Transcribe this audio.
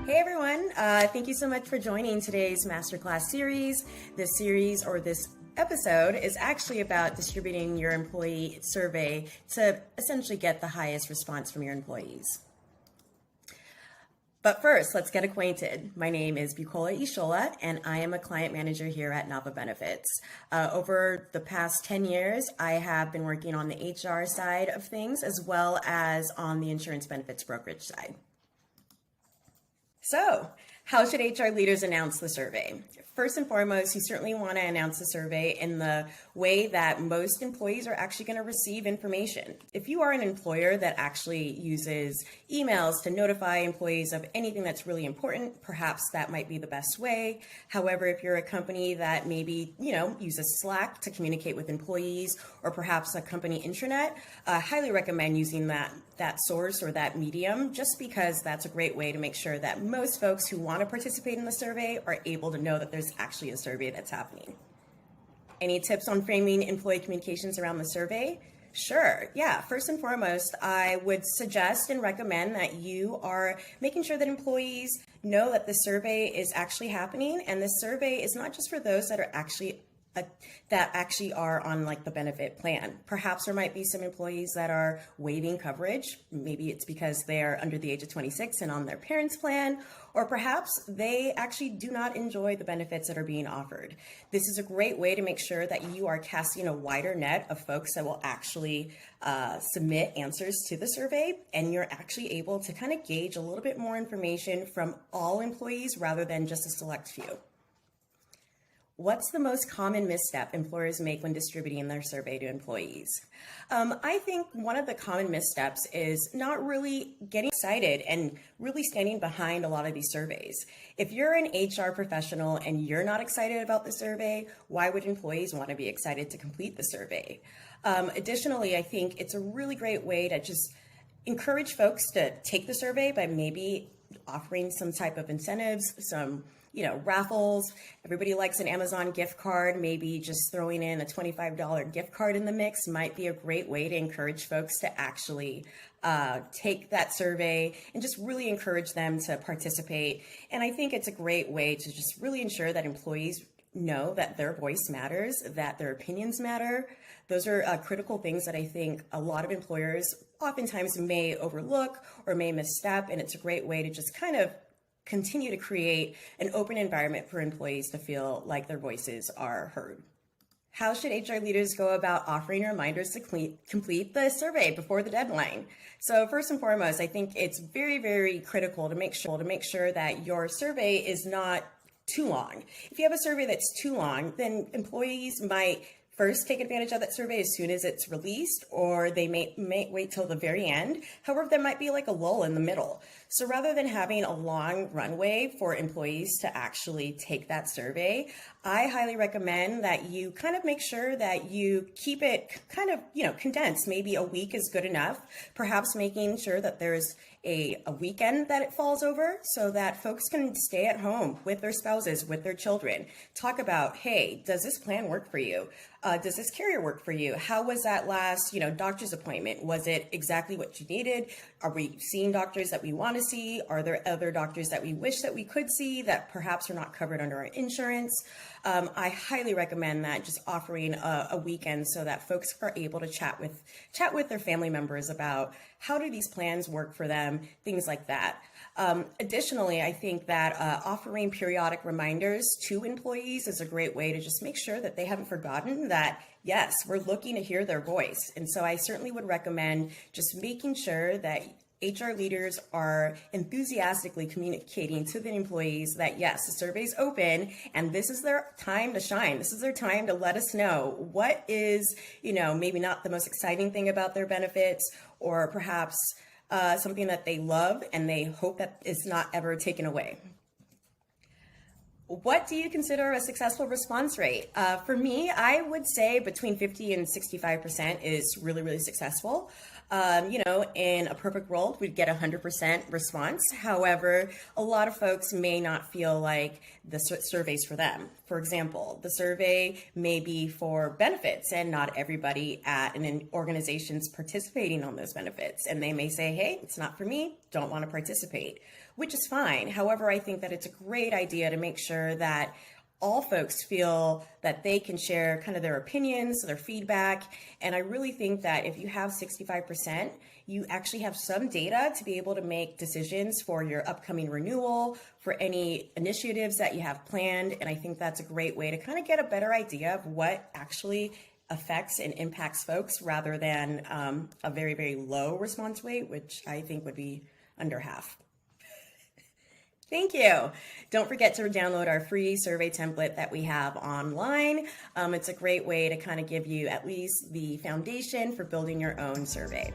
Hey everyone, thank you so much for joining today's masterclass series. This series or this episode is actually about distributing your employee survey to essentially get the highest response from your employees. But first, let's get acquainted. My name is Bukola Ishola, and I am a client manager here at Nava Benefits. Over the past 10 years, I have been working on the HR side of things as well as on the insurance benefits brokerage side. So, how should HR leaders announce the survey? First and foremost, you certainly want to announce the survey in the way that most employees are actually going to receive information. If you are an employer that actually uses emails to notify employees of anything that's really important, perhaps that might be the best way. However, if you're a company that maybe, uses Slack to communicate with employees, or perhaps a company intranet, I highly recommend using that source or that medium, just because that's a great way to make sure that most folks who want to participate in the survey are able to know that there's actually a survey that's happening. Any tips on framing employee communications around the survey? Sure, yeah. First and foremost, I would suggest and recommend that you are making sure that employees know that the survey is actually happening, and this survey is not just for those that are actually on like the benefit plan. Perhaps there might be some employees that are waiving coverage. Maybe it's because they're under the age of 26 and on their parents' plan, or perhaps they actually do not enjoy the benefits that are being offered. This is a great way to make sure that you are casting a wider net of folks that will actually submit answers to the survey, and you're actually able to kind of gauge a little bit more information from all employees rather than just a select few. What's the most common misstep employers make when distributing their survey to employees? I think one of the common missteps is not really getting excited and really standing behind a lot of these surveys. If you're an HR professional and you're not excited about the survey, why would employees want to be excited to complete the survey? Additionally, I think it's a really great way to just encourage folks to take the survey by maybe offering some type of incentives, some raffles. Everybody likes an Amazon gift card. Maybe just throwing in a $25 gift card in the mix might be a great way to encourage folks to actually take that survey and just really encourage them to participate. And I think it's a great way to just really ensure that employees know that their voice matters, that their opinions matter. Those are critical things that I think a lot of employers oftentimes may overlook or may misstep. And it's a great way to just kind of continue to create an open environment for employees to feel like their voices are heard. How should HR leaders go about offering reminders to complete the survey before the deadline? So first and foremost, I think it's very, very critical to make sure that your survey is not too long. If you have a survey that's too long, then employees might first take advantage of that survey as soon as it's released, or they may wait till the very end. However, there might be like a lull in the middle. So rather than having a long runway for employees to actually take that survey, I highly recommend that you kind of make sure that you keep it kind of, condensed. Maybe a week is good enough, perhaps making sure that there's a weekend that it falls over so that folks can stay at home with their spouses, with their children. Talk about, hey, does this plan work for you? Does this carrier work for you? How was that last, doctor's appointment? Was it exactly what you needed? Are we seeing doctors that we want to see? Are there other doctors that we wish that we could see that perhaps are not covered under our insurance? I highly recommend that, just offering a weekend so that folks are able to chat with their family members about how do these plans work for them, things like that. Additionally, I think that offering periodic reminders to employees is a great way to just make sure that they haven't forgotten that, yes, we're looking to hear their voice. And so I certainly would recommend just making sure that HR leaders are enthusiastically communicating to the employees that, yes, the survey's open and this is their time to shine. This is their time to let us know what is, maybe not the most exciting thing about their benefits, or perhaps something that they love and they hope that is not ever taken away. What do you consider a successful response rate? For me, I would say between 50 and 65% is really, really successful. In a perfect world, we'd get 100% response. However, a lot of folks may not feel like the survey's for them. For example, the survey may be for benefits and not everybody at an organization's participating on those benefits. And they may say, hey, it's not for me, don't want to participate, which is fine. However, I think that it's a great idea to make sure that all folks feel that they can share kind of their opinions, their feedback. And I really think that if you have 65%, you actually have some data to be able to make decisions for your upcoming renewal, for any initiatives that you have planned. And I think that's a great way to kind of get a better idea of what actually affects and impacts folks rather than a very, very low response rate, which I think would be under half. Thank you. Don't forget to download our free survey template that we have online. It's a great way to kind of give you at least the foundation for building your own survey.